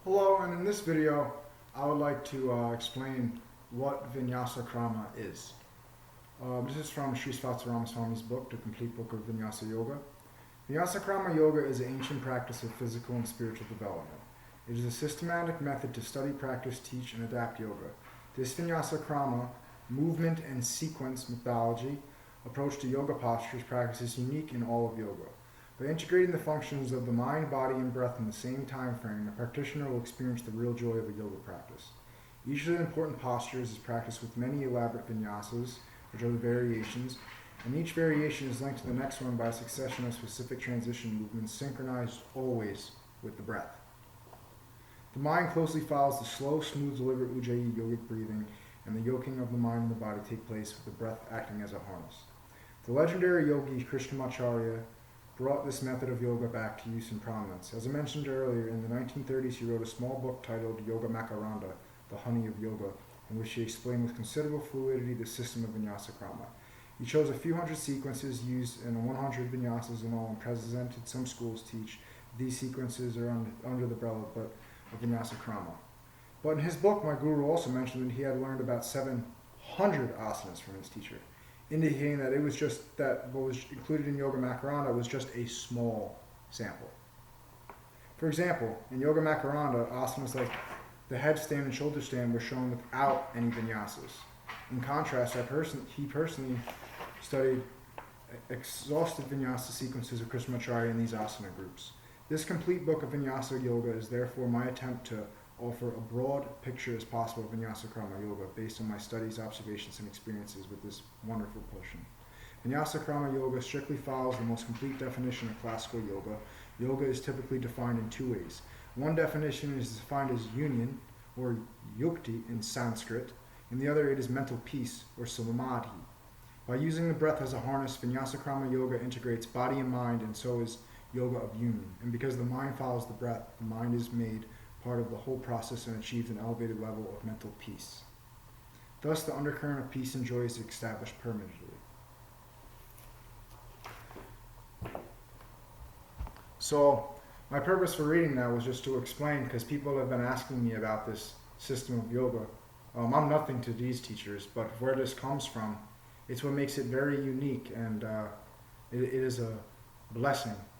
Hello, and in this video, I would like to explain what Vinyasa Krama is. This is from Srivatsa Ramaswami's book, The Complete Book of Vinyasa Yoga. Vinyasa Krama Yoga is an ancient practice of physical and spiritual development. It is a systematic method to study, practice, teach, and adapt yoga. This Vinyasa Krama, movement and sequence methodology, approach to yoga postures practice is unique in all of yoga. By integrating the functions of the mind, body, and breath in the same time frame, the practitioner will experience the real joy of a yoga practice. Each of the important postures is practiced with many elaborate vinyasas, which are the variations, and each variation is linked to the next one by a succession of specific transition movements synchronized always with the breath. The mind closely follows the slow, smooth, deliberate Ujjayi yogic breathing, and the yoking of the mind and the body take place with the breath acting as a harness. The legendary yogi Krishnamacharya brought this method of yoga back to use in prominence. As I mentioned earlier, in the 1930s he wrote a small book titled Yoga Makaranda, The Honey of Yoga, in which he explained with considerable fluidity the system of Vinyasa Krama. He chose a few hundred sequences used in 100 vinyasas in all and presented some schools teach these sequences are under the umbrella of Vinyasa Krama. But in his book, my guru also mentioned that he had learned about 700 asanas from his teacher, indicating that it was just that what was included in Yoga Makaranda was just a small sample. For example, in Yoga Makaranda, asanas like the headstand and shoulder stand were shown without any vinyasas. In contrast, he personally studied exhaustive vinyasa sequences of Krishnamacharya in these asana groups. This complete book of Vinyasa Yoga is therefore my attempt to offer a broad picture as possible of Vinyasa Krama Yoga based on my studies, observations, and experiences with this wonderful portion. Vinyasa Krama Yoga strictly follows the most complete definition of classical yoga. Yoga is typically defined in two ways. One definition is defined as union, or yukti in Sanskrit, and the other it is mental peace, or samadhi. By using the breath as a harness, Vinyasa Krama Yoga integrates body and mind, and so is yoga of union. And because the mind follows the breath, the mind is made part of the whole process and achieves an elevated level of mental peace. Thus, the undercurrent of peace and joy is established permanently. So, my purpose for reading that was just to explain, because people have been asking me about this system of yoga. I'm nothing to these teachers, but where this comes from, it's what makes it very unique, and it is a blessing